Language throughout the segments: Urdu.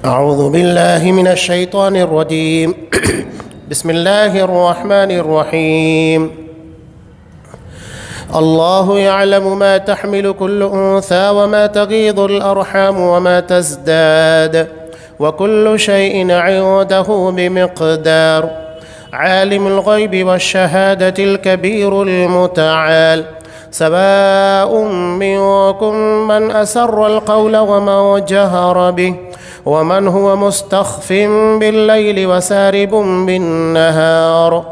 أعوذ بالله من الشيطان الرجيم بسم الله الرحمن الرحيم الله يعلم ما تحمل كل أنثى وما تغيض الأرحام وما تزداد وكل شيء عنده بمقدار عالم الغيب والشهادة الكبير المتعال سواء منكم من أسر القول ومن جهر به ومن هو مستخف بالليل وسارب بالنهار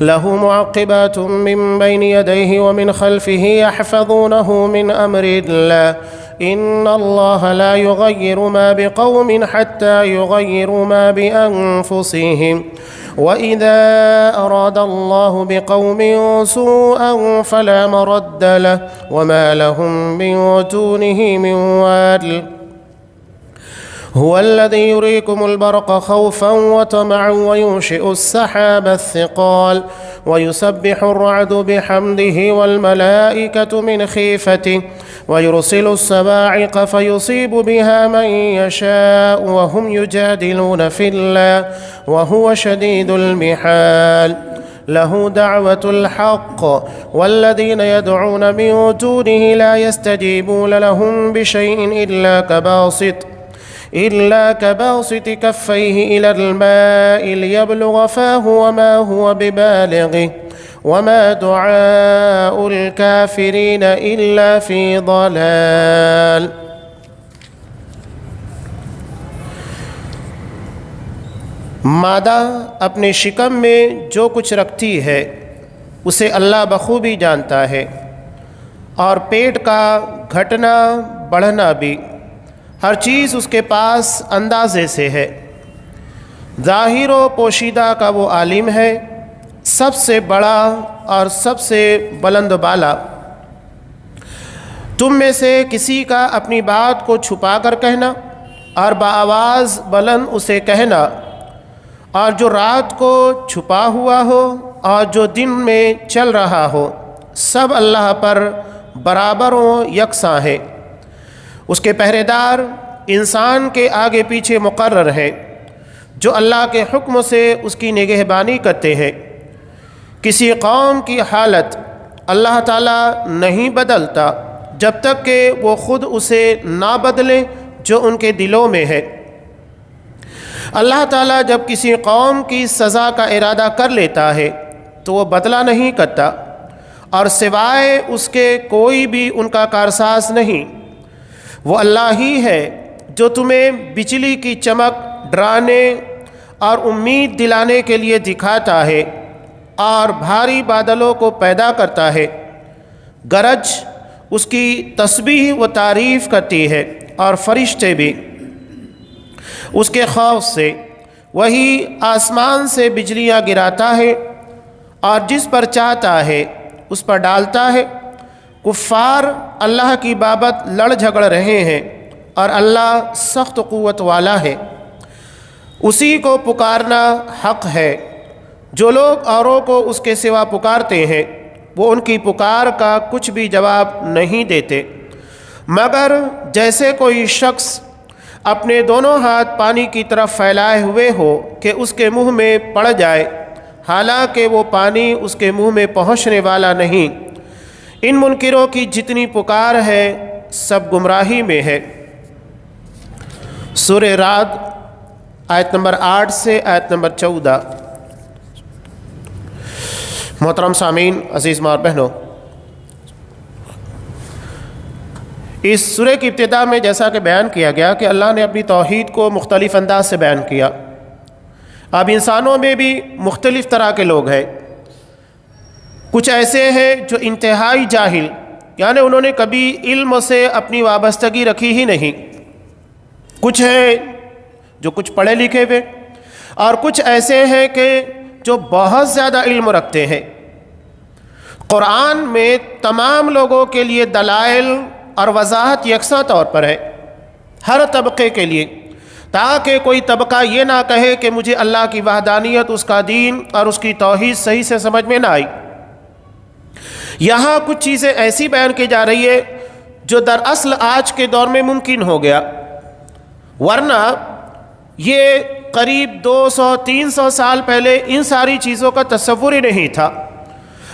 له معقبات من بين يديه ومن خلفه يحفظونه من أمر الله إن الله لا يغير ما بقوم حتى يغيروا ما بأنفسهم وإذا أراد الله بقوم سوءا فلا مرد له وما لهم من دونه من وال هو الذي يريكم البرق خوفا وطمعا وينشئ السحاب الثقال ويسبح الرعد بحمده والملائكة من خيفته ويرسل الصواعق فيصيب بها من يشاء وهم يجادلون في الله وهو شديد المحال له دعوة الحق والذين يدعون من دونه لا يستجيبون لهم بشيء إلا كباسط كفيه إلى الماء ليبلغ فاه وما هو ببالغه وما دعاء الكافرين إلا في ضلال. مادہ اپنے شکم میں جو کچھ رکھتی ہے اسے اللہ بخوبی جانتا ہے، اور پیٹ کا گھٹنا بڑھنا بھی، ہر چیز اس کے پاس اندازے سے ہے۔ ظاہر و پوشیدہ کا وہ عالم ہے، سب سے بڑا اور سب سے بلند بالا۔ تم میں سے کسی کا اپنی بات کو چھپا کر کہنا اور بآواز بلند اسے کہنا، اور جو رات کو چھپا ہوا ہو اور جو دن میں چل رہا ہو، سب اللہ پر برابر و یکساں ہے۔ اس کے پہرے دار انسان کے آگے پیچھے مقرر ہیں، جو اللہ کے حکم سے اس کی نگہبانی کرتے ہیں۔ کسی قوم کی حالت اللہ تعالیٰ نہیں بدلتا جب تک کہ وہ خود اسے نہ بدلیں جو ان کے دلوں میں ہے۔ اللہ تعالیٰ جب کسی قوم کی سزا کا ارادہ کر لیتا ہے تو وہ بدلہ نہیں کرتا، اور سوائے اس کے کوئی بھی ان کا کارساز نہیں۔ وہ اللہ ہی ہے جو تمہیں بجلی کی چمک ڈرانے اور امید دلانے کے لیے دکھاتا ہے، اور بھاری بادلوں کو پیدا کرتا ہے۔ گرج اس کی تسبیح و تعریف کرتی ہے، اور فرشتے بھی اس کے خوف سے۔ وہی آسمان سے بجلیاں گراتا ہے اور جس پر چاہتا ہے اس پر ڈالتا ہے۔ کفار اللہ کی بابت لڑ جھگڑ رہے ہیں، اور اللہ سخت قوت والا ہے۔ اسی کو پکارنا حق ہے۔ جو لوگ اوروں کو اس کے سوا پکارتے ہیں وہ ان کی پکار کا کچھ بھی جواب نہیں دیتے، مگر جیسے کوئی شخص اپنے دونوں ہاتھ پانی کی طرف پھیلائے ہوئے ہو کہ اس کے منہ میں پڑ جائے، حالانکہ وہ پانی اس کے منہ میں پہنچنے والا نہیں۔ ان منکروں کی جتنی پکار ہے سب گمراہی میں ہے۔ سورہ رعد آیت نمبر 8 سے آیت نمبر 14۔ محترم سامعین، عزیز ماں اور بہنوں، اس سورہ کی ابتدا میں جیسا کہ بیان کیا گیا کہ اللہ نے اپنی توحید کو مختلف انداز سے بیان کیا۔ اب انسانوں میں بھی مختلف طرح کے لوگ ہیں۔ کچھ ایسے ہیں جو انتہائی جاہل، یعنی انہوں نے کبھی علم سے اپنی وابستگی رکھی ہی نہیں۔ کچھ ہیں جو کچھ پڑھے لکھے ہوئے، اور کچھ ایسے ہیں کہ جو بہت زیادہ علم رکھتے ہیں۔ قرآن میں تمام لوگوں کے لیے دلائل اور وضاحت یکساں طور پر ہے، ہر طبقے کے لیے، تاکہ کوئی طبقہ یہ نہ کہے کہ مجھے اللہ کی وحدانیت، اس کا دین اور اس کی توحید صحیح سے سمجھ میں نہ آئی۔ یہاں کچھ چیزیں ایسی بیان کی جا رہی ہے جو دراصل آج کے دور میں ممکن ہو گیا۔ ورنہ یہ قریب 200-300 سال پہلے ان ساری چیزوں کا تصور ہی نہیں تھا،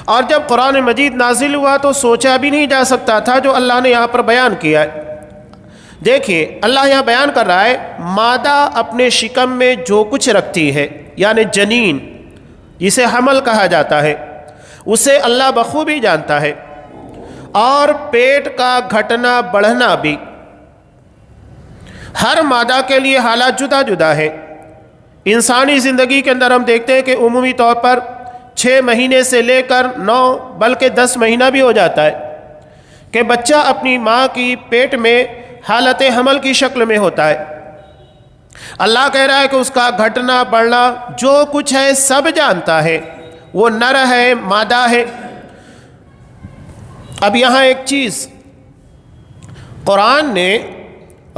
اور جب قرآن مجید نازل ہوا تو سوچا بھی نہیں جا سکتا تھا جو اللہ نے یہاں پر بیان کیا ہے۔ دیکھیے اللہ یہاں بیان کر رہا ہے، مادہ اپنے شکم میں جو کچھ رکھتی ہے، یعنی جنین جسے حمل کہا جاتا ہے، اسے اللہ بخوبی جانتا ہے، اور پیٹ کا گھٹنا بڑھنا بھی۔ ہر مادہ کے لیے حالات جدا جدا ہے۔ انسانی زندگی کے اندر ہم دیکھتے ہیں کہ عمومی طور پر 6 مہینے سے لے کر 9 بلکہ 10 مہینہ بھی ہو جاتا ہے کہ بچہ اپنی ماں کی پیٹ میں حالت حمل کی شکل میں ہوتا ہے۔ اللہ کہہ رہا ہے کہ اس کا گھٹنا بڑھنا جو کچھ ہے سب جانتا ہے، وہ نر ہے مادہ ہے۔ اب یہاں ایک چیز قرآن نے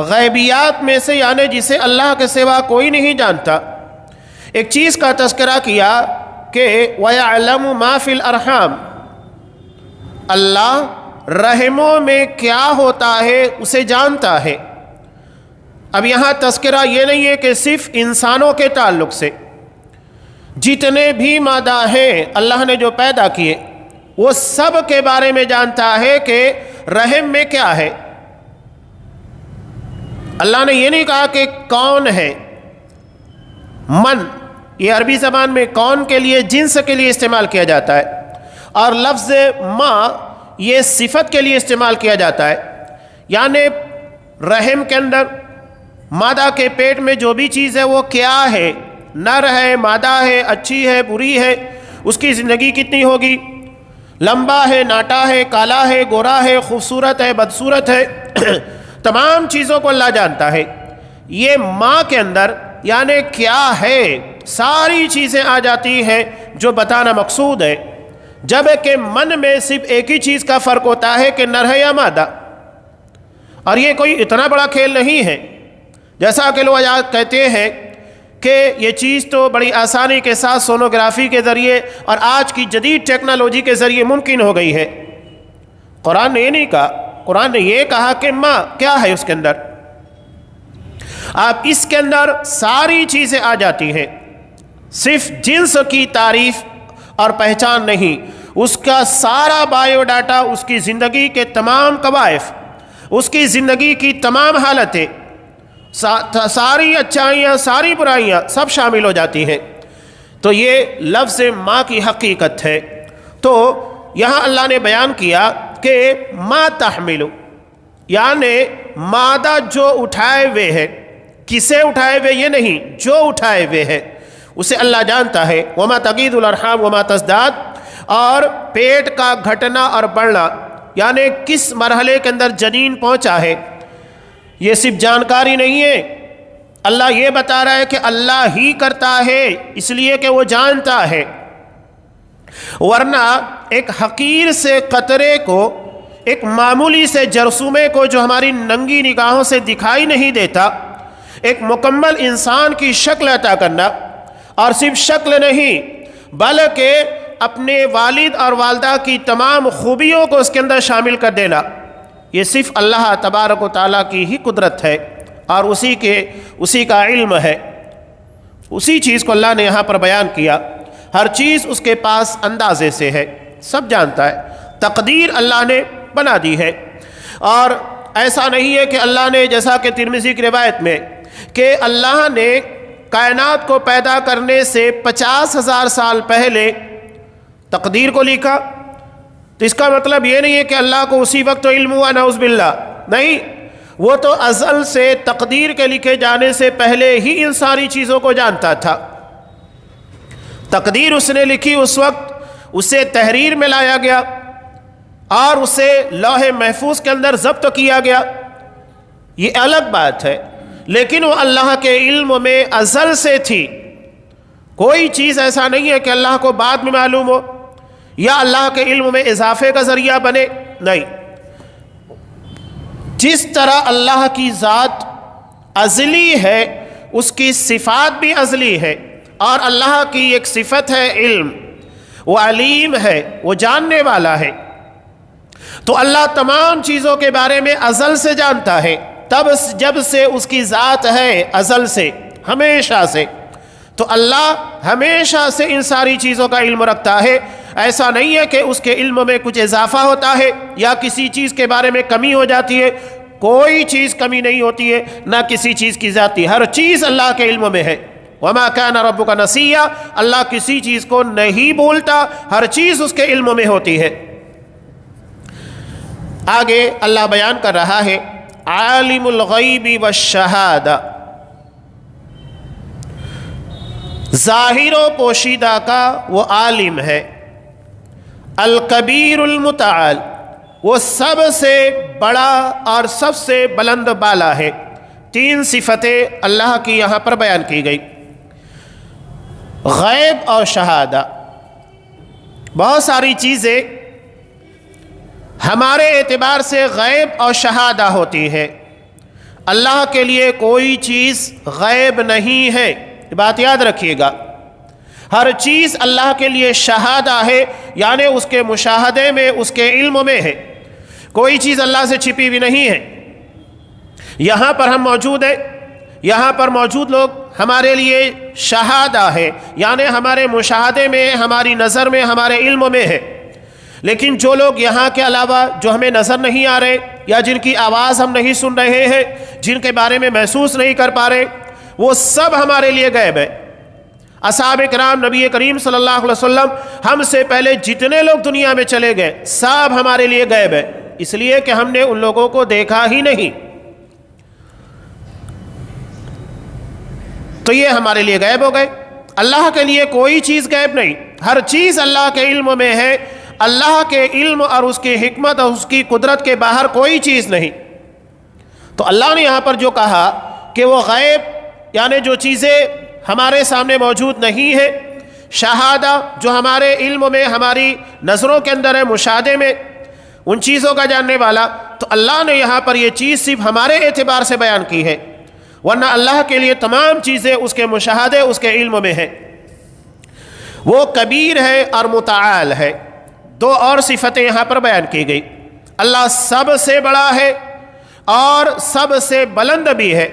غیبیات میں سے، یعنی جسے اللہ کے سوا کوئی نہیں جانتا، ایک چیز کا تذکرہ کیا کہ وَيَعْلَمُ مَا فِي الْأَرْحَامِ، اللہ رحموں میں کیا ہوتا ہے اسے جانتا ہے۔ اب یہاں تذکرہ یہ نہیں ہے کہ صرف انسانوں کے تعلق سے، جتنے بھی مادہ ہیں اللہ نے جو پیدا کیے وہ سب کے بارے میں جانتا ہے کہ رحم میں کیا ہے۔ اللہ نے یہ نہیں کہا کہ کون ہے، من یہ عربی زبان میں کون کے لیے جنس کے لیے استعمال کیا جاتا ہے، اور لفظ ما یہ صفت کے لیے استعمال کیا جاتا ہے، یعنی رحم کے اندر مادہ کے پیٹ میں جو بھی چیز ہے وہ کیا ہے، نر ہے مادہ ہے، اچھی ہے بری ہے، اس کی زندگی کتنی ہوگی، لمبا ہے ناٹا ہے، کالا ہے گورا ہے، خوبصورت ہے بدصورت ہے، تمام چیزوں کو اللہ جانتا ہے۔ یہ ماں کے اندر یعنی کیا ہے ساری چیزیں آ جاتی ہیں جو بتانا مقصود ہے، جب کہ من میں صرف ایک ہی چیز کا فرق ہوتا ہے کہ نر ہے یا مادہ۔ اور یہ کوئی اتنا بڑا کھیل نہیں ہے، جیسا کہ لوگ کہتے ہیں کہ یہ چیز تو بڑی آسانی کے ساتھ سونوگرافی کے ذریعے اور آج کی جدید ٹیکنالوجی کے ذریعے ممکن ہو گئی ہے۔ قرآن نے یہ نہیں کہا، قرآن نے یہ کہا کہ ماں کیا ہے اس کے اندر، آپ اس کے اندر ساری چیزیں آ جاتی ہیں، صرف جنس کی تعریف اور پہچان نہیں، اس کا سارا بایو ڈاٹا، اس کی زندگی کے تمام کوائف، اس کی زندگی کی تمام حالتیں، ساری اچھائیاں ساری برائیاں سب شامل ہو جاتی ہیں۔ تو یہ لفظ ماں کی حقیقت ہے۔ تو یہاں اللہ نے بیان کیا کہ ما تحمل، یعنی مادہ جو اٹھائے ہوئے ہے، کسے اٹھائے ہوئے یہ نہیں، جو اٹھائے ہوئے ہے اسے اللہ جانتا ہے۔ وما تغیض الارحام وما تزداد، اور پیٹ کا گھٹنا اور بڑھنا یعنی کس مرحلے کے اندر جنین پہنچا ہے، یہ صرف جانکاری نہیں ہے، اللہ یہ بتا رہا ہے کہ اللہ ہی کرتا ہے، اس لیے کہ وہ جانتا ہے۔ ورنہ ایک حقیر سے قطرے کو، ایک معمولی سے جرثومے کو جو ہماری ننگی نگاہوں سے دکھائی نہیں دیتا، ایک مکمل انسان کی شکل عطا کرنا، اور صرف شکل نہیں بلکہ اپنے والد اور والدہ کی تمام خوبیوں کو اس کے اندر شامل کر دینا، یہ صرف اللہ تبارک و تعالیٰ کی ہی قدرت ہے، اور اسی کا علم ہے۔ اسی چیز کو اللہ نے یہاں پر بیان کیا، ہر چیز اس کے پاس اندازے سے ہے، سب جانتا ہے، تقدیر اللہ نے بنا دی ہے۔ اور ایسا نہیں ہے کہ اللہ نے، جیسا کہ ترمذی کی روایت میں کہ اللہ نے کائنات کو پیدا کرنے سے 50,000 سال پہلے تقدیر کو لکھا، تو اس کا مطلب یہ نہیں ہے کہ اللہ کو اسی وقت علم ہوا، نعوذ باللہ، نہیں، وہ تو ازل سے تقدیر کے لکھے جانے سے پہلے ہی ان ساری چیزوں کو جانتا تھا۔ تقدیر اس نے لکھی اس وقت، اسے تحریر میں لایا گیا اور اسے لوح محفوظ کے اندر ضبط کیا گیا، یہ الگ بات ہے، لیکن وہ اللہ کے علم میں ازل سے تھی۔ کوئی چیز ایسا نہیں ہے کہ اللہ کو بعد میں معلوم ہو یا اللہ کے علم میں اضافے کا ذریعہ بنے، نہیں، جس طرح اللہ کی ذات ازلی ہے اس کی صفات بھی ازلی ہے، اور اللہ کی ایک صفت ہے علم، وہ علیم ہے، وہ جاننے والا ہے۔ تو اللہ تمام چیزوں کے بارے میں ازل سے جانتا ہے، تب جب سے اس کی ذات ہے، ازل سے، ہمیشہ سے، تو اللہ ہمیشہ سے ان ساری چیزوں کا علم رکھتا ہے۔ ایسا نہیں ہے کہ اس کے علم میں کچھ اضافہ ہوتا ہے یا کسی چیز کے بارے میں کمی ہو جاتی ہے، کوئی چیز کمی نہیں ہوتی ہے، نہ کسی چیز کی ذاتی، ہر چیز اللہ کے علم میں ہے۔ وَمَا كَانَ رَبُّكَ نَسِيًّا، اللہ کسی چیز کو نہیں بھولتا، ہر چیز اس کے علم میں ہوتی ہے۔ آگے اللہ بیان کر رہا ہے عالم الغیب والشہادہ، ظاہر و پوشیدہ کا وہ عالم ہے، الکبیر المتعال، وہ سب سے بڑا اور سب سے بلند بالا ہے۔ تین صفتیں اللہ کی یہاں پر بیان کی گئی، غیب اور شہادہ۔ بہت ساری چیزیں ہمارے اعتبار سے غیب اور شہادہ ہوتی ہے، اللہ کے لیے کوئی چیز غیب نہیں ہے، یہ بات یاد رکھیے گا۔ ہر چیز اللہ کے لیے شہادہ ہے، یعنی اس کے مشاہدے میں، اس کے علم میں ہے، کوئی چیز اللہ سے چھپی ہوئی نہیں ہے۔ یہاں پر ہم موجود ہیں، یہاں پر موجود لوگ ہمارے لیے شہادہ ہے، یعنی ہمارے مشاہدے میں، ہماری نظر میں، ہمارے علم میں ہے۔ لیکن جو لوگ یہاں کے علاوہ جو ہمیں نظر نہیں آ رہے، یا جن کی آواز ہم نہیں سن رہے ہیں، جن کے بارے میں محسوس نہیں کر پا رہے، وہ سب ہمارے لیے غیب ہے۔ اصحاب کرام، نبی کریم صلی اللہ علیہ وسلم، ہم سے پہلے جتنے لوگ دنیا میں چلے گئے، سب ہمارے لیے غیب ہے، اس لیے کہ ہم نے ان لوگوں کو دیکھا ہی نہیں، تو یہ ہمارے لیے غیب ہو گئے۔ اللہ کے لیے کوئی چیز غیب نہیں، ہر چیز اللہ کے علم میں ہے۔ اللہ کے علم اور اس کی حکمت اور اس کی قدرت کے باہر کوئی چیز نہیں۔ تو اللہ نے یہاں پر جو کہا کہ وہ غیب، یعنی جو چیزیں ہمارے سامنے موجود نہیں ہے، شہادہ جو ہمارے علم میں، ہماری نظروں کے اندر ہے، مشاہدے میں، ان چیزوں کا جاننے والا، تو اللہ نے یہاں پر یہ چیز صرف ہمارے اعتبار سے بیان کی ہے، ورنہ اللہ کے لیے تمام چیزیں اس کے مشاہدے، اس کے علم میں ہے۔ وہ کبیر ہے اور متعال ہے۔ دو اور صفتیں یہاں پر بیان کی گئی، اللہ سب سے بڑا ہے اور سب سے بلند بھی ہے۔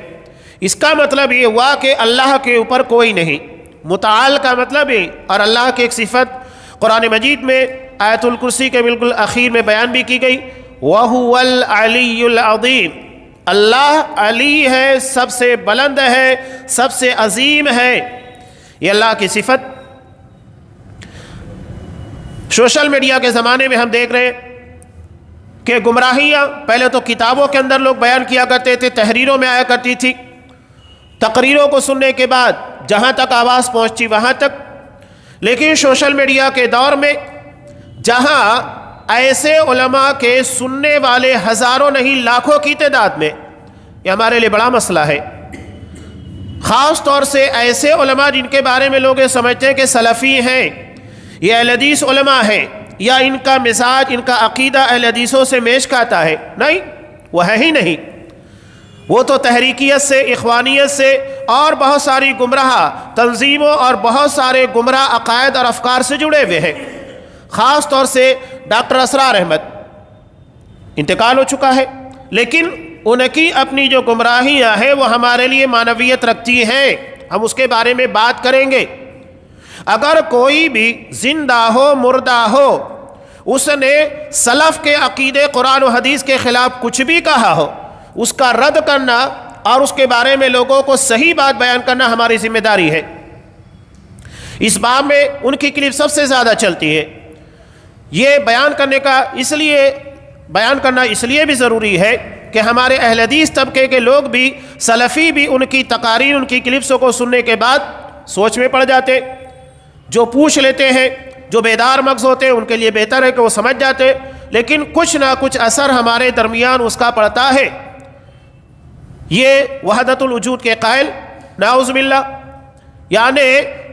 اس کا مطلب یہ ہوا کہ اللہ کے اوپر کوئی نہیں۔ متعال کا مطلب یہ، اور اللہ کی ایک صفت قرآن مجید میں آیت الکرسی کے بالکل اخیر میں بیان بھی کی گئی، وَهُوَ الْعَلِيُّ الْعَظِيمُ، اللہ علی ہے، سب سے بلند ہے، سب سے عظیم ہے۔ یہ اللہ کی صفت۔ سوشل میڈیا کے زمانے میں ہم دیکھ رہے ہیں کہ گمراہیاں پہلے تو کتابوں کے اندر لوگ بیان کیا کرتے تھے، تحریروں میں آیا کرتی تھی، تقریروں کو سننے کے بعد جہاں تک آواز پہنچی وہاں تک۔ لیکن سوشل میڈیا کے دور میں جہاں ایسے علماء کے سننے والے ہزاروں نہیں لاکھوں کی تعداد میں، یہ ہمارے لیے بڑا مسئلہ ہے۔ خاص طور سے ایسے علماء جن کے بارے میں لوگ سمجھتے ہیں کہ سلفی ہیں، یہ اہل حدیث علماء ہیں، یا ان کا مزاج، ان کا عقیدہ اہل حدیثوں سے میچ کھاتا ہے، نہیں، وہ ہے ہی نہیں۔ وہ تو تحریکیت سے، اخوانیت سے اور بہت ساری گمراہ تنظیموں اور بہت سارے گمراہ عقائد اور افکار سے جڑے ہوئے ہیں۔ خاص طور سے ڈاکٹر اسرار احمد، انتقال ہو چکا ہے، لیکن ان کی اپنی جو گمراہیاں ہیں وہ ہمارے لیے معنویت رکھتی ہیں، ہم اس کے بارے میں بات کریں گے۔ اگر کوئی بھی زندہ ہو، مردہ ہو، اس نے سلف کے عقیدے قرآن و حدیث کے خلاف کچھ بھی کہا ہو، اس کا رد کرنا اور اس کے بارے میں لوگوں کو صحیح بات بیان کرنا ہماری ذمہ داری ہے۔ اس باب میں ان کی کلپ سب سے زیادہ چلتی ہے۔ یہ بیان کرنا اس لیے بھی ضروری ہے کہ ہمارے اہل حدیث طبقے کے لوگ بھی، سلفی بھی، ان کی تقاریر، ان کی کلپسوں کو سننے کے بعد سوچ میں پڑ جاتے۔ جو پوچھ لیتے ہیں، جو بیدار مغز ہوتے ہیں، ان کے لیے بہتر ہے کہ وہ سمجھ جاتے، لیکن کچھ نہ کچھ اثر ہمارے درمیان اس کا پڑتا ہے۔ یہ وحدت الوجود کے قائل، نعوذ باللہ، یعنی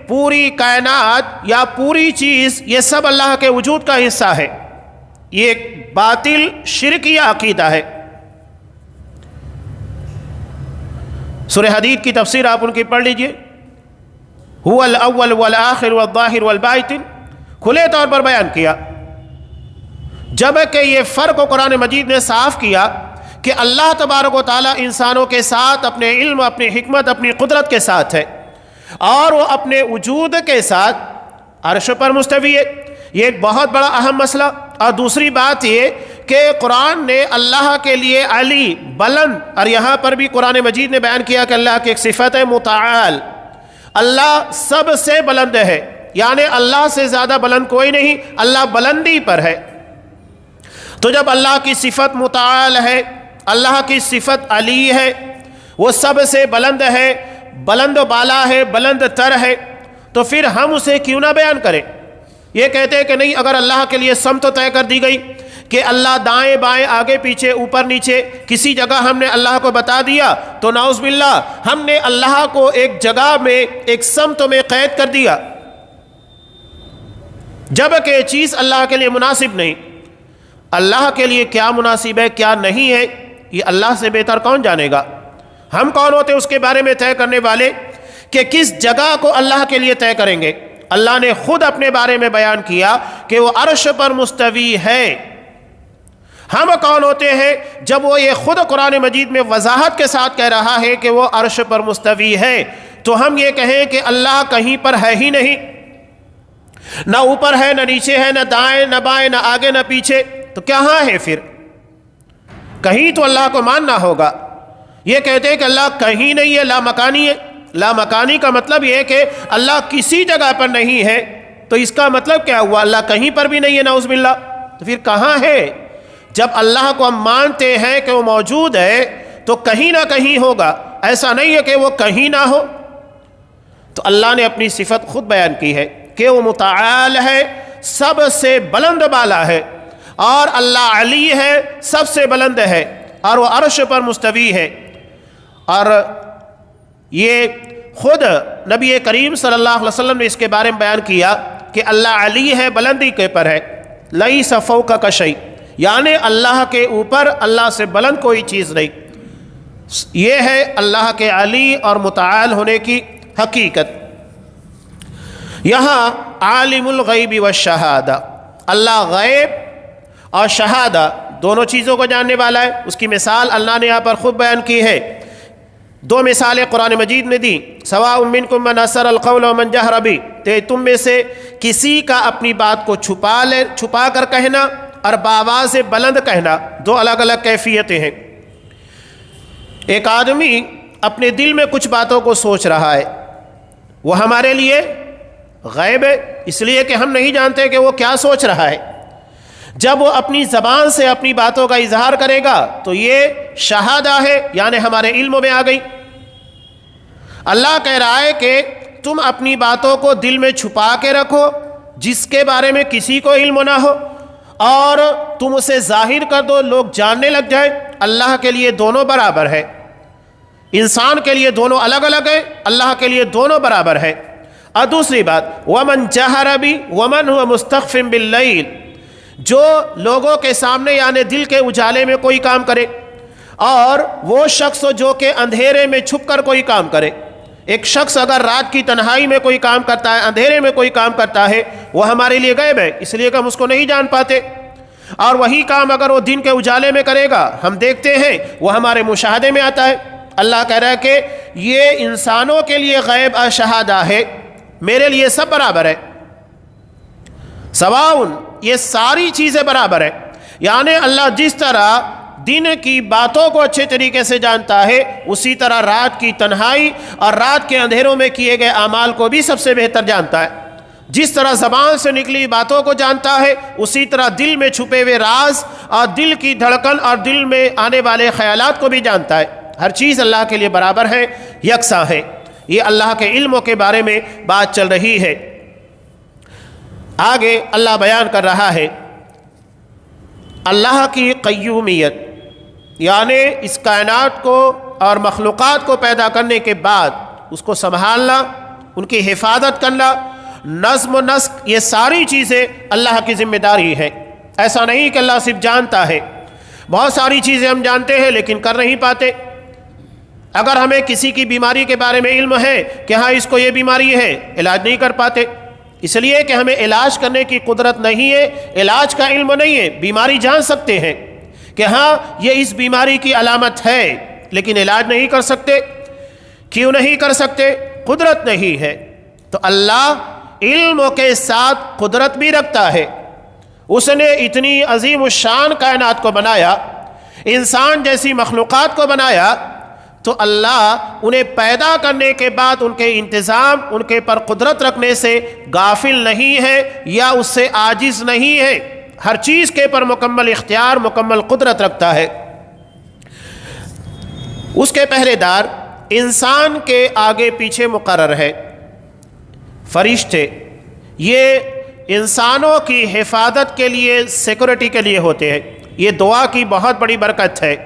پوری کائنات یا پوری چیز یہ سب اللہ کے وجود کا حصہ ہے، یہ ایک باطل شرکیہ عقیدہ ہے۔ سورہ حدید کی تفسیر آپ ان کی پڑھ لیجئے، هو الاول والآخر والظاہر والباطن، کھلے طور پر بیان کیا، جبکہ یہ فرق قرآن مجید نے صاف کیا کہ اللہ تبارک و تعالیٰ انسانوں کے ساتھ اپنے علم، اپنی حکمت، اپنی قدرت کے ساتھ ہے، اور وہ اپنے وجود کے ساتھ عرش پر مستوی ہے۔ یہ ایک بہت بڑا اہم مسئلہ۔ اور دوسری بات یہ کہ قرآن نے اللہ کے لیے علی، بلند، اور یہاں پر بھی قرآن مجید نے بیان کیا کہ اللہ کی ایک صفت ہے متعال، اللہ سب سے بلند ہے، یعنی اللہ سے زیادہ بلند کوئی نہیں، اللہ بلندی پر ہے۔ تو جب اللہ کی صفت متعال ہے، اللہ کی صفت علی ہے، وہ سب سے بلند ہے، بلند و بالا ہے، بلند تر ہے، تو پھر ہم اسے کیوں نہ بیان کریں؟ یہ کہتے ہیں کہ نہیں، اگر اللہ کے لیے سمت طے کر دی گئی کہ اللہ دائیں بائیں آگے پیچھے اوپر نیچے کسی جگہ ہم نے اللہ کو بتا دیا، تو نعوذ باللہ ہم نے اللہ کو ایک جگہ میں، ایک سمت میں قید کر دیا، جبکہ یہ چیز اللہ کے لیے مناسب نہیں۔ اللہ کے لیے کیا مناسب ہے، کیا نہیں ہے، یہ اللہ سے بہتر کون جانے گا؟ ہم کون ہوتے ہیں اس کے بارے میں طے کرنے والے کہ کس جگہ کو اللہ کے لیے طے کریں گے؟ اللہ نے خود اپنے بارے میں بیان کیا کہ وہ عرش پر مستوی ہے۔ ہم کون ہوتے ہیں جب وہ یہ خود قرآن مجید میں وضاحت کے ساتھ کہہ رہا ہے کہ وہ عرش پر مستوی ہے، تو ہم یہ کہیں کہ اللہ کہیں پر ہے ہی نہیں، نہ اوپر ہے، نہ نیچے ہے، نہ دائیں نہ بائیں، نہ آگے نہ پیچھے، تو کہاں ہے پھر؟ کہیں تو اللہ کو ماننا ہوگا۔ یہ کہتے ہیں کہ اللہ کہیں نہیں ہے، لا مکانی ہے۔ لا مکانی کا مطلب یہ ہے کہ اللہ کسی جگہ پر نہیں ہے، تو اس کا مطلب کیا ہوا؟ اللہ کہیں پر بھی نہیں ہے، نعوذ باللہ۔ تو پھر کہاں ہے؟ جب اللہ کو ہم مانتے ہیں کہ وہ موجود ہے تو کہیں نہ کہیں ہوگا، ایسا نہیں ہے کہ وہ کہیں نہ ہو۔ تو اللہ نے اپنی صفت خود بیان کی ہے کہ وہ متعال ہے، سب سے بلند بالا ہے، اور اللہ علی ہے، سب سے بلند ہے، اور وہ عرش پر مستوی ہے۔ اور یہ خود نبی کریم صلی اللہ علیہ وسلم نے اس کے بارے میں بیان کیا کہ اللہ علی ہے، بلندی کے پر ہے، لیس فوقک شیء، یعنی اللہ کے اوپر، اللہ سے بلند کوئی چیز نہیں۔ یہ ہے اللہ کے علی اور متعال ہونے کی حقیقت۔ یہاں عالم الغیب والشہادہ، اللہ غیب اور شہادہ دونوں چیزوں کو جاننے والا ہے۔ اس کی مثال اللہ نے یہاں پر خود بیان کی ہے، دو مثالیں قرآن مجید نے دی، سواء منکم من اسر القول ومن جہر بہ، کہ تم میں سے کسی کا اپنی بات کو چھپا کر کہنا اور بآواز بلند کہنا، دو الگ الگ کیفیتیں ہیں۔ ایک آدمی اپنے دل میں کچھ باتوں کو سوچ رہا ہے، وہ ہمارے لیے غیب ہے، اس لیے کہ ہم نہیں جانتے کہ وہ کیا سوچ رہا ہے۔ جب وہ اپنی زبان سے اپنی باتوں کا اظہار کرے گا تو یہ شہادہ ہے، یعنی ہمارے علم میں آ گئی۔ اللہ کہہ رہا ہے کہ تم اپنی باتوں کو دل میں چھپا کے رکھو جس کے بارے میں کسی کو علم نہ ہو، اور تم اسے ظاہر کر دو، لوگ جاننے لگ جائیں۔ اللہ کے لیے دونوں برابر ہے، انسان کے لیے دونوں الگ الگ ہے، اللہ کے لیے دونوں برابر ہے۔ اور دوسری بات، وَمَنْ جَهَرَ بِهِ وَمَنْ هُوَ مُسْتَخْفٍ بِاللَّيْلِ، جو لوگوں کے سامنے یعنی دل کے اجالے میں کوئی کام کرے، اور وہ شخص جو کہ اندھیرے میں چھپ کر کوئی کام کرے۔ ایک شخص اگر رات کی تنہائی میں کوئی کام کرتا ہے، اندھیرے میں کوئی کام کرتا ہے، وہ ہمارے لیے غیب ہے، اس لیے کہ ہم اس کو نہیں جان پاتے۔ اور وہی کام اگر وہ دن کے اجالے میں کرے گا، ہم دیکھتے ہیں، وہ ہمارے مشاہدے میں آتا ہے۔ اللہ کہہ رہا ہے کہ یہ انسانوں کے لیے غیب اور شہادہ ہے، میرے لیے سب برابر ہے، سواؤن، یہ ساری چیزیں برابر ہیں۔ یعنی اللہ جس طرح دن کی باتوں کو اچھے طریقے سے جانتا ہے، اسی طرح رات کی تنہائی اور رات کے اندھیروں میں کیے گئے اعمال کو بھی سب سے بہتر جانتا ہے۔ جس طرح زبان سے نکلی باتوں کو جانتا ہے، اسی طرح دل میں چھپے ہوئے راز اور دل کی دھڑکن اور دل میں آنے والے خیالات کو بھی جانتا ہے۔ ہر چیز اللہ کے لیے برابر ہے، یکساں ہے۔ یہ اللہ کے علموں کے بارے میں بات چل رہی ہے۔ آگے اللہ بیان کر رہا ہے اللہ کی قیومیت، یعنی اس کائنات کو اور مخلوقات کو پیدا کرنے کے بعد اس کو سنبھالنا، ان کی حفاظت کرنا، نظم و نسق، یہ ساری چیزیں اللہ کی ذمہ داری ہے۔ ایسا نہیں کہ اللہ صرف جانتا ہے، بہت ساری چیزیں ہم جانتے ہیں لیکن کر نہیں پاتے۔ اگر ہمیں کسی کی بیماری کے بارے میں علم ہے کہ ہاں اس کو یہ بیماری ہے، علاج نہیں کر پاتے، اس لیے کہ ہمیں علاج کرنے کی قدرت نہیں ہے، علاج کا علم نہیں ہے۔ بیماری جان سکتے ہیں کہ ہاں یہ اس بیماری کی علامت ہے لیکن علاج نہیں کر سکتے. کیوں نہیں کر سکتے؟ قدرت نہیں ہے. تو اللہ علم کے ساتھ قدرت بھی رکھتا ہے. اس نے اتنی عظیم الشان کائنات کو بنایا، انسان جیسی مخلوقات کو بنایا، تو اللہ انہیں پیدا کرنے کے بعد ان کے انتظام، ان کے پر قدرت رکھنے سے غافل نہیں ہے یا اس سے عاجز نہیں ہے. ہر چیز کے پر مکمل اختیار، مکمل قدرت رکھتا ہے. اس کے پہرے دار انسان کے آگے پیچھے مقرر ہے. فرشتے یہ انسانوں کی حفاظت کے لیے، سیکورٹی کے لیے ہوتے ہیں. یہ دعا کی بہت بڑی برکت ہے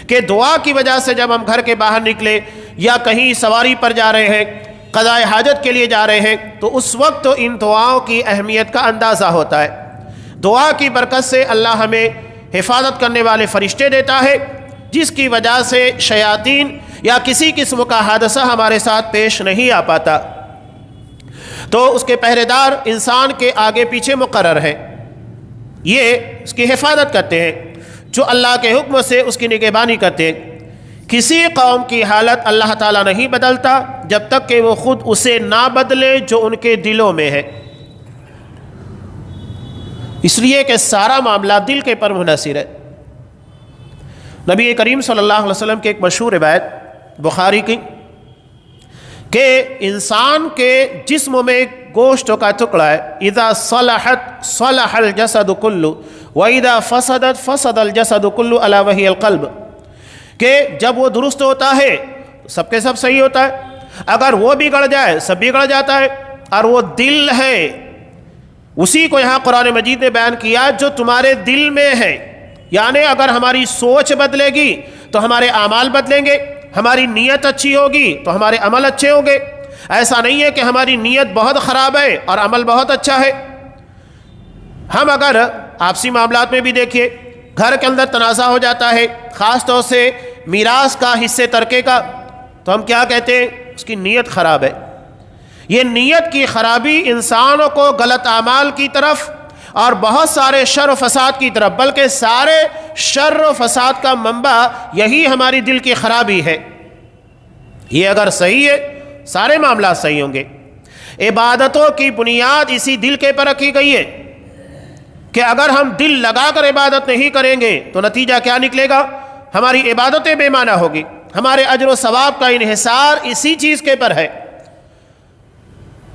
کہ دعا کی وجہ سے جب ہم گھر کے باہر نکلے یا کہیں سواری پر جا رہے ہیں، قضاء حاجت کے لیے جا رہے ہیں، تو اس وقت تو ان دعاؤں کی اہمیت کا اندازہ ہوتا ہے. دعا کی برکت سے اللہ ہمیں حفاظت کرنے والے فرشتے دیتا ہے، جس کی وجہ سے شیاطین یا کسی قسم کا حادثہ ہمارے ساتھ پیش نہیں آ پاتا. تو اس کے پہرے دار انسان کے آگے پیچھے مقرر ہیں. یہ اس کی حفاظت کرتے ہیں، جو اللہ کے حکم سے اس کی نگہبانی کرتے ہیں. کسی قوم کی حالت اللہ تعالیٰ نہیں بدلتا جب تک کہ وہ خود اسے نہ بدلے جو ان کے دلوں میں ہے. اس لیے کہ سارا معاملہ دل کے پر منحصر ہے. نبی کریم صلی اللہ علیہ وسلم کی ایک مشہور روایت بخاری کی کہ انسان کے جسم میں گوشت کا ٹکڑا ہے، اذا صلحت صلح الجسد کلہ واذا فسدت فسد الجسد کلہ الا وہی القلب، کہ جب وہ درست ہوتا ہے تو سب کے سب صحیح ہوتا ہے، اگر وہ بگڑ جائے سب بگڑ جاتا ہے. اور وہ دل ہے، اسی کو یہاں قرآن مجید نے بیان کیا جو تمہارے دل میں ہے. یعنی اگر ہماری سوچ بدلے گی تو ہمارے اعمال بدلیں گے، ہماری نیت اچھی ہوگی تو ہمارے عمل اچھے ہوں گے. ایسا نہیں ہے کہ ہماری نیت بہت خراب ہے اور عمل بہت اچھا ہے. ہم اگر آپسی معاملات میں بھی دیکھیے، گھر کے اندر تنازع ہو جاتا ہے، خاص طور سے میراث کا، حصے ترکے کا، تو ہم کیا کہتے ہیں؟ اس کی نیت خراب ہے. یہ نیت کی خرابی انسانوں کو غلط اعمال کی طرف اور بہت سارے شر و فساد کی طرف، بلکہ سارے شر و فساد کا منبع یہی ہماری دل کی خرابی ہے. یہ اگر صحیح ہے سارے معاملات صحیح ہوں گے. عبادتوں کی بنیاد اسی دل کے پر رکھی گئی ہے کہ اگر ہم دل لگا کر عبادت نہیں کریں گے تو نتیجہ کیا نکلے گا؟ ہماری عبادتیں بے معنی ہوگی. ہمارے اجر و ثواب کا انحصار اسی چیز کے پر ہے.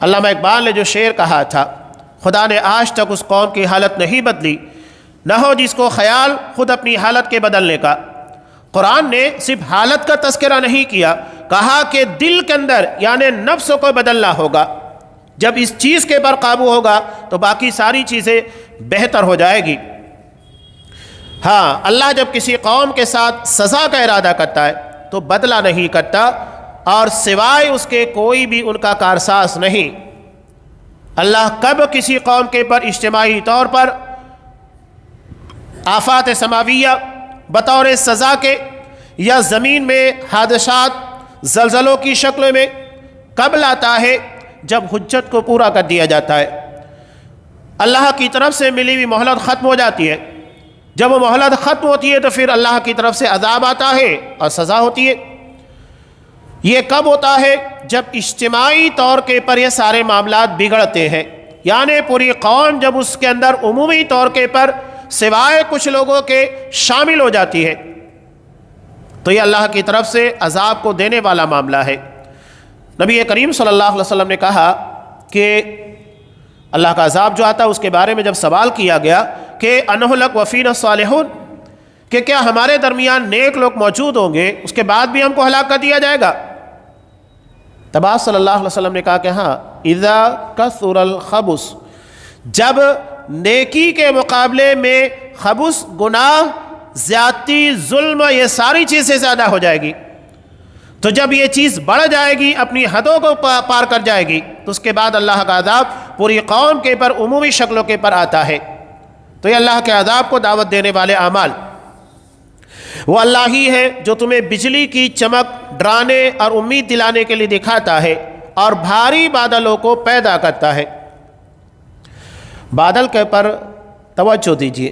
علامہ اقبال نے جو شعر کہا تھا، خدا نے آج تک اس قوم کی حالت نہیں بدلی، نہ ہو جس کو خیال خود اپنی حالت کے بدلنے کا. قرآن نے صرف حالت کا تذکرہ نہیں کیا، کہا کہ دل کے اندر یعنی نفس کو بدلنا ہوگا. جب اس چیز کے پر قابو ہوگا تو باقی ساری چیزیں بہتر ہو جائے گی. ہاں، اللہ جب کسی قوم کے ساتھ سزا کا ارادہ کرتا ہے تو بدلہ نہیں کرتا، اور سوائے اس کے کوئی بھی ان کا کارساز نہیں. اللہ کب کسی قوم کے پر اجتماعی طور پر آفات سماویہ بطور سزا کے یا زمین میں حادثات زلزلوں کی شکل میں کب لاتا ہے؟ جب حجت کو پورا کر دیا جاتا ہے، اللہ کی طرف سے ملی ہوئی مہلت ختم ہو جاتی ہے. جب وہ مہلت ختم ہوتی ہے تو پھر اللہ کی طرف سے عذاب آتا ہے اور سزا ہوتی ہے. یہ کب ہوتا ہے؟ جب اجتماعی طور کے پر یہ سارے معاملات بگڑتے ہیں، یعنی پوری قوم جب اس کے اندر عمومی طور کے پر سوائے کچھ لوگوں کے شامل ہو جاتی ہے تو یہ اللہ کی طرف سے عذاب کو دینے والا معاملہ ہے. نبی کریم صلی اللہ علیہ وسلم نے کہا کہ اللہ کا عذاب جو آتا ہے اس کے بارے میں جب سوال کیا گیا کہ انہلک وفینا الصالحون، کہ کیا ہمارے درمیان نیک لوگ موجود ہوں گے اس کے بعد بھی ہم کو ہلاک کر دیا جائے گا؟ تب آپ صلی اللہ علیہ وسلم نے کہا کہ ہاں، اذا کثر الخبث، جب نیکی کے مقابلے میں خبث، گناہ، زیادتی، ظلم، یہ ساری چیزیں زیادہ ہو جائے گی، تو جب یہ چیز بڑھ جائے گی، اپنی حدوں کو پار کر جائے گی، تو اس کے بعد اللہ کا عذاب پوری قوم کے پر عمومی شکلوں کے پر آتا ہے. تو یہ اللہ کے عذاب کو دعوت دینے والے اعمال. وہ اللہ ہی ہے جو تمہیں بجلی کی چمک ڈرانے اور امید دلانے کے لیے دکھاتا ہے اور بھاری بادلوں کو پیدا کرتا ہے. بادل کے پر توجہ دیجیے.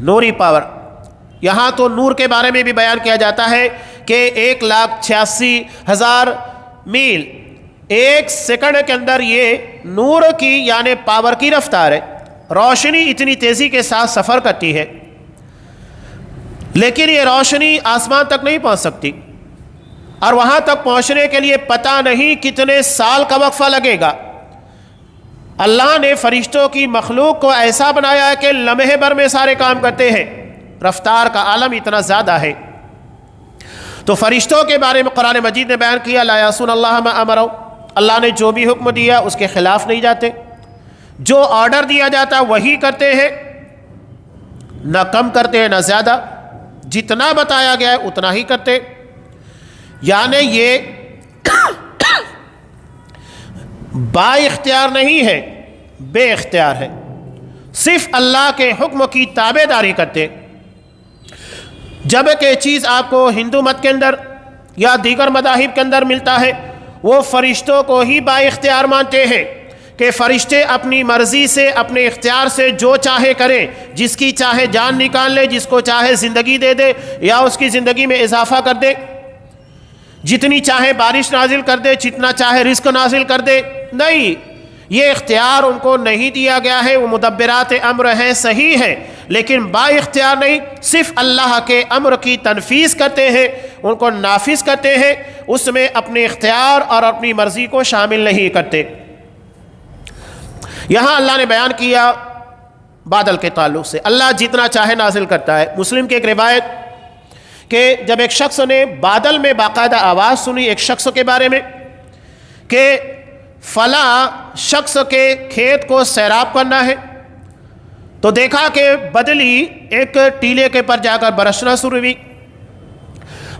نوری پاور. یہاں تو نور کے بارے میں بھی بیان کیا جاتا ہے کہ 1,86,000 میل ایک سیکنڈ کے اندر یہ نور کی یعنی پاور کی رفتار ہے. روشنی اتنی تیزی کے ساتھ سفر کرتی ہے، لیکن یہ روشنی آسمان تک نہیں پہنچ سکتی، اور وہاں تک پہنچنے کے لیے پتہ نہیں کتنے سال کا وقفہ لگے گا. اللہ نے فرشتوں کی مخلوق کو ایسا بنایا ہے کہ لمحے بھر میں سارے کام کرتے ہیں. رفتار کا عالم اتنا زیادہ ہے. تو فرشتوں کے بارے میں قرآن مجید نے بیان کیا لا یعصون اللہ ما امروا، اللہ نے جو بھی حکم دیا اس کے خلاف نہیں جاتے، جو آرڈر دیا جاتا وہی کرتے ہیں، نہ کم کرتے ہیں نہ زیادہ، جتنا بتایا گیا ہے اتنا ہی کرتے. یعنی یہ با اختیار نہیں ہے، بے اختیار ہے، صرف اللہ کے حکم کی تابع داری کرتے. جب کہ چیز آپ کو ہندو مت کے اندر یا دیگر مذاہب کے اندر ملتا ہے وہ فرشتوں کو ہی با اختیار مانتے ہیں کہ فرشتے اپنی مرضی سے اپنے اختیار سے جو چاہے کریں، جس کی چاہے جان نکال لے، جس کو چاہے زندگی دے دے یا اس کی زندگی میں اضافہ کر دے، جتنی چاہے بارش نازل کر دے، جتنا چاہے رزق نازل کر دے. نہیں، یہ اختیار ان کو نہیں دیا گیا ہے. وہ مدبرات امر ہیں، صحیح ہے، لیکن با اختیار نہیں، صرف اللہ کے امر کی تنفیذ کرتے ہیں، ان کو نافذ کرتے ہیں، اس میں اپنے اختیار اور اپنی مرضی کو شامل نہیں کرتے. یہاں اللہ نے بیان کیا بادل کے تعلق سے اللہ جتنا چاہے نازل کرتا ہے. مسلم کی ایک روایت کہ جب ایک شخص نے بادل میں باقاعدہ آواز سنی ایک شخص کے بارے میں کہ فلاں شخص کے کھیت کو سیراب کرنا ہے، تو دیکھا کہ بدلی ایک ٹیلے کے پر جا کر برسنا شروع ہوئی.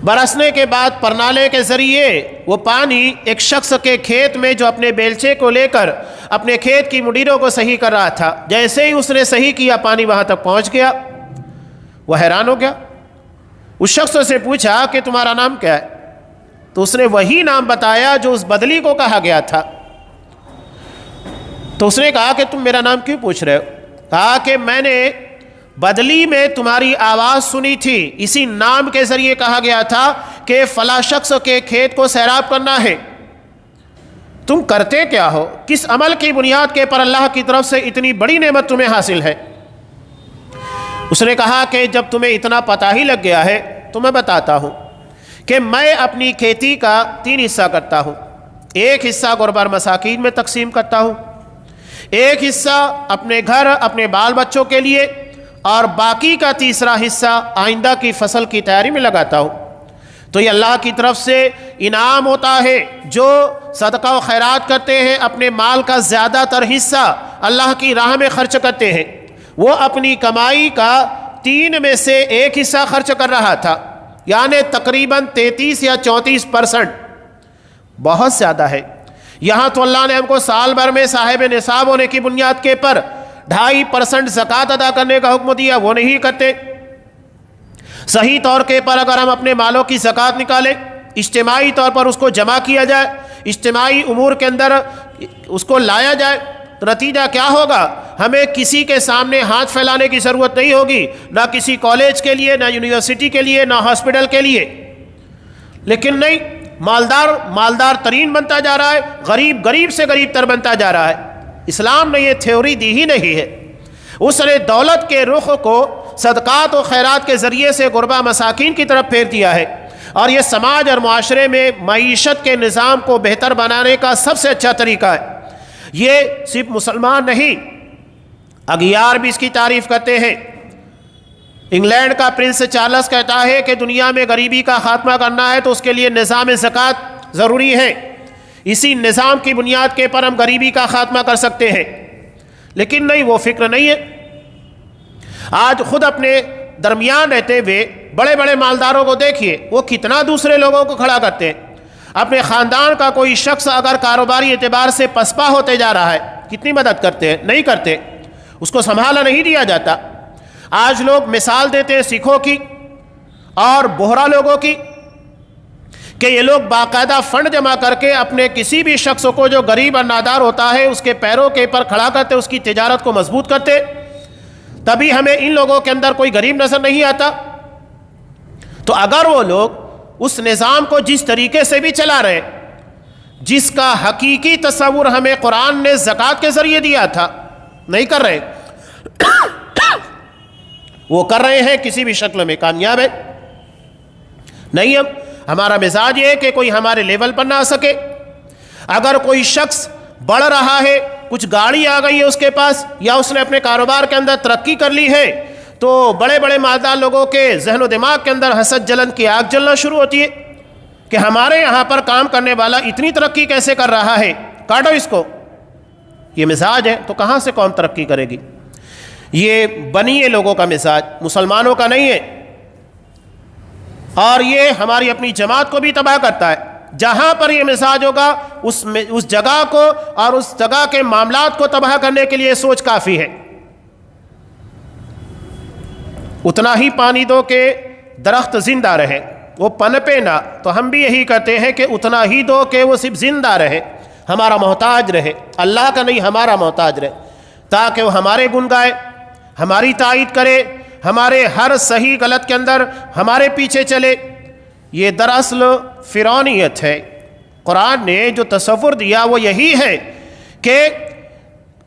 برسنے کے بعد پرنالے کے ذریعے وہ پانی ایک شخص کے کھیت میں جو اپنے بیلچے کو لے کر اپنے کھیت کی مڈیروں کو صحیح کر رہا تھا، جیسے ہی اس نے صحیح کیا پانی وہاں تک پہنچ گیا. وہ حیران ہو گیا. اس شخص سے پوچھا کہ تمہارا نام کیا ہے؟ تو اس نے وہی نام بتایا جو اس بدلی کو کہا گیا تھا. تو اس نے کہا کہ تم میرا نام کیوں پوچھ رہے ہو؟ کہا کہ میں نے بدلی میں تمہاری آواز سنی تھی، اسی نام کے ذریعے کہا گیا تھا کہ فلاں شخص کے کھیت کو سیراب کرنا ہے. تم کرتے کیا ہو؟ کس عمل کی بنیاد کے پر اللہ کی طرف سے اتنی بڑی نعمت تمہیں حاصل ہے؟ اس نے کہا کہ جب تمہیں اتنا پتہ ہی لگ گیا ہے تو میں بتاتا ہوں کہ میں اپنی کھیتی کا 3 حصہ کرتا ہوں. ایک حصہ غربا مساکین میں تقسیم کرتا ہوں، ایک حصہ اپنے گھر اپنے بال بچوں کے لیے، اور باقی کا تیسرا حصہ آئندہ کی فصل کی تیاری میں لگاتا ہوں. تو یہ اللہ کی طرف سے انعام ہوتا ہے. جو صدقہ و خیرات کرتے ہیں اپنے مال کا زیادہ تر حصہ اللہ کی راہ میں خرچ کرتے ہیں. وہ اپنی کمائی کا 3 میں سے 1 حصہ خرچ کر رہا تھا، یعنی تقریباً 33 یا 34%، بہت زیادہ ہے. یہاں تو اللہ نے ہم کو سال بھر میں صاحب نصاب ہونے کی بنیاد کے پر 2.5% زکوٰۃ ادا کرنے کا حکم دیا، وہ نہیں کرتے. صحیح طور کے پر اگر ہم اپنے مالوں کی زکوٰۃ نکالیں، اجتماعی طور پر اس کو جمع کیا جائے، اجتماعی امور کے اندر اس کو لایا جائے، تو نتیجہ کیا ہوگا؟ ہمیں کسی کے سامنے ہاتھ پھیلانے کی ضرورت نہیں ہوگی، نہ کسی کالج کے لیے، نہ یونیورسٹی کے لیے، نہ ہاسپٹل کے لیے. لیکن نہیں، مالدار ترین بنتا جا رہا ہے، غریب سے غریب تر بنتا جا رہا ہے. اسلام نے یہ تھیوری دی ہی نہیں ہے. اس نے دولت کے رخ کو صدقات و خیرات کے ذریعے سے غربا مساکین کی طرف پھیر دیا ہے، اور یہ سماج اور معاشرے میں معیشت کے نظام کو بہتر بنانے کا سب سے اچھا طریقہ ہے. یہ صرف مسلمان نہیں، اغیار بھی اس کی تعریف کرتے ہیں. انگلینڈ کا پرنس چارلس کہتا ہے کہ دنیا میں غریبی کا خاتمہ کرنا ہے تو اس کے لیے نظام زکوٰۃ ضروری ہے. اسی نظام کی بنیاد کے پر ہم غریبی کا خاتمہ کر سکتے ہیں. لیکن نہیں، وہ فکر نہیں ہے. آج خود اپنے درمیان رہتے ہوئے بڑے بڑے مالداروں کو دیکھیے، وہ کتنا دوسرے لوگوں کو کھڑا کرتے ہیں. اپنے خاندان کا کوئی شخص اگر کاروباری اعتبار سے پسپا ہوتے جا رہا ہے، کتنی مدد کرتے ہیں؟ نہیں کرتے، اس کو سنبھالا نہیں دیا جاتا. آج لوگ مثال دیتے ہیں سکھوں کی اور بوہرا لوگوں کی کہ یہ لوگ باقاعدہ فنڈ جمع کر کے اپنے کسی بھی شخص کو جو غریب اور نادار ہوتا ہے اس کے پیروں کے پر کھڑا کرتے، اس کی تجارت کو مضبوط کرتے. تبھی ہمیں ان لوگوں کے اندر کوئی غریب نظر نہیں آتا۔ تو اگر وہ لوگ اس نظام کو جس طریقے سے بھی چلا رہے، جس کا حقیقی تصور ہمیں قرآن نے زکوٰۃ کے ذریعے دیا تھا، نہیں کر رہے، وہ کر رہے ہیں، کسی بھی شکل میں کامیاب ہے نہیں۔ ہمارا مزاج یہ ہے کہ کوئی ہمارے لیول پر نہ آ سکے۔ اگر کوئی شخص بڑھ رہا ہے، کچھ گاڑی آ گئی ہے اس کے پاس، یا اس نے اپنے کاروبار کے اندر ترقی کر لی ہے، تو بڑے بڑے مالدار لوگوں کے ذہن و دماغ کے اندر حسد جلن کی آگ جلنا شروع ہوتی ہے کہ ہمارے یہاں پر کام کرنے والا اتنی ترقی کیسے کر رہا ہے، کاٹو اس کو۔ یہ مزاج ہے تو کہاں سے قوم ترقی کرے گی؟ یہ بنی ہے لوگوں کا مزاج، مسلمانوں کا نہیں ہے، اور یہ ہماری اپنی جماعت کو بھی تباہ کرتا ہے۔ جہاں پر یہ مزاج ہوگا اس جگہ کو اور اس جگہ کے معاملات کو تباہ کرنے کے لیے سوچ کافی ہے۔ اتنا ہی پانی دو کہ درخت زندہ رہے، وہ پنپے نہ، تو ہم بھی یہی کہتے ہیں کہ اتنا ہی دو کہ وہ صرف زندہ رہے، ہمارا محتاج رہے، اللہ کا نہیں ہمارا محتاج رہے، تاکہ وہ ہمارے گن گائے، ہماری تائید کرے، ہمارے ہر صحیح غلط کے اندر ہمارے پیچھے چلے۔ یہ دراصل فرعونیت ہے۔ قرآن نے جو تصور دیا وہ یہی ہے کہ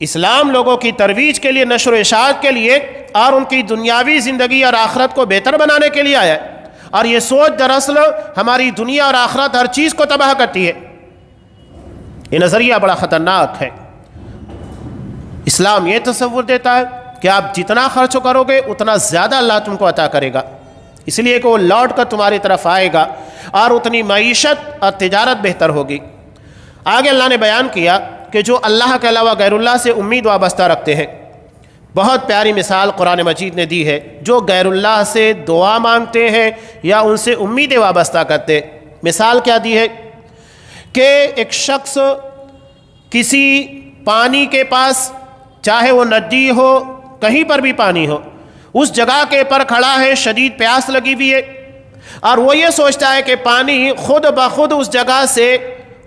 اسلام لوگوں کی ترویج کے لیے، نشر و اشاعت کے لیے، اور ان کی دنیاوی زندگی اور آخرت کو بہتر بنانے کے لیے آیا ہے، اور یہ سوچ دراصل ہماری دنیا اور آخرت ہر چیز کو تباہ کرتی ہے۔ یہ نظریہ بڑا خطرناک ہے۔ اسلام یہ تصور دیتا ہے کہ آپ جتنا خرچ کرو گے اتنا زیادہ اللہ تم کو عطا کرے گا، اس لیے کہ وہ لوٹ کر تمہاری طرف آئے گا، اور اتنی معیشت اور تجارت بہتر ہوگی۔ آگے اللہ نے بیان کیا کہ جو اللہ کے علاوہ غیر اللہ سے امید وابستہ رکھتے ہیں، بہت پیاری مثال قرآن مجید نے دی ہے۔ جو غیر اللہ سے دعا مانگتے ہیں یا ان سے امیدیں وابستہ کرتے، مثال کیا دی ہے کہ ایک شخص کسی پانی کے پاس، چاہے وہ ندی ہو، کہیں پر بھی پانی ہو، اس جگہ کے پر کھڑا ہے، شدید پیاس لگی ہوئی ہے، اور وہ یہ سوچتا ہے کہ پانی خود بخود اس جگہ سے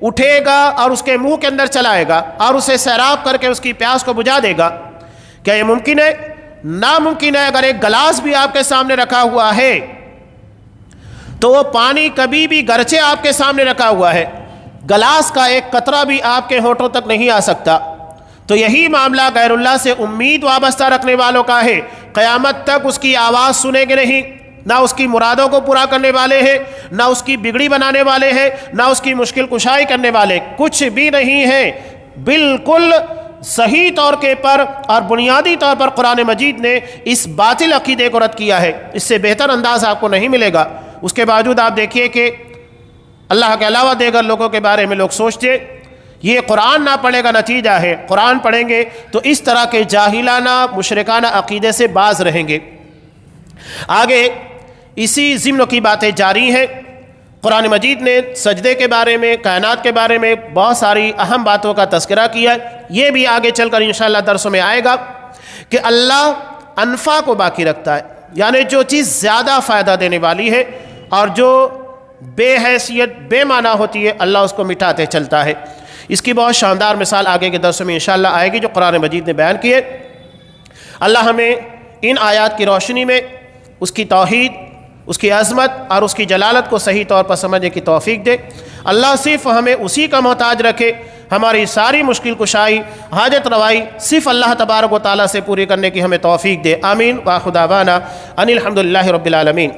اٹھے گا اور اس کے منہ کے اندر چلائے گا اور اسے سیراب کر کے اس کی پیاس کو بجھا دے گا۔ کیا یہ ممکن ہے؟ ناممکن ہے۔ اگر ایک گلاس بھی آپ کے سامنے رکھا ہوا ہے تو وہ پانی کبھی بھی، گرچہ آپ کے سامنے رکھا ہوا ہے، گلاس کا ایک قطرہ بھی آپ کے ہونٹوں تک نہیں آ سکتا۔ تو یہی معاملہ غیر اللہ سے امید وابستہ رکھنے والوں کا ہے۔ قیامت تک اس کی آواز سنیں گے نہیں، نہ اس کی مرادوں کو پورا کرنے والے ہیں، نہ اس کی بگڑی بنانے والے ہیں، نہ اس کی مشکل کشائی کرنے والے، کچھ بھی نہیں ہے۔ بالکل صحیح طور کے پر اور بنیادی طور پر قرآن مجید نے اس باطل عقیدے کو رد کیا ہے۔ اس سے بہتر انداز آپ کو نہیں ملے گا۔ اس کے باوجود آپ دیکھیے کہ اللہ کے علاوہ دیگر لوگوں کے بارے میں لوگ سوچتے، یہ قرآن نہ پڑھے کا نتیجہ ہے۔ قرآن پڑھیں گے تو اس طرح کے جاہلانہ مشرکانہ عقیدے سے باز رہیں گے۔ آگے اسی ضمن کی باتیں جاری ہیں۔ قرآن مجید نے سجدے کے بارے میں، کائنات کے بارے میں بہت ساری اہم باتوں کا تذکرہ کیا ہے۔ یہ بھی آگے چل کر انشاءاللہ درسوں میں آئے گا کہ اللہ انفع کو باقی رکھتا ہے، یعنی جو چیز زیادہ فائدہ دینے والی ہے اور جو بے حیثیت، بے معنی ہوتی ہے، اللہ اس کو مٹاتے چلتا ہے۔ اس کی بہت شاندار مثال آگے کے درسوں میں انشاءاللہ آئے گی جو قرآن مجید نے بیان کی ہے۔ اللہ ہمیں ان آیات کی روشنی میں اس کی توحید، اس کی عظمت اور اس کی جلالت کو صحیح طور پر سمجھنے کی توفیق دے۔ اللہ صرف ہمیں اسی کا محتاج رکھے، ہماری ساری مشکل کشائی، حاجت روائی صرف اللہ تبارک و تعالیٰ سے پوری کرنے کی ہمیں توفیق دے۔ آمین۔ وآخر دعوانا ان الحمد للہ رب العالمین۔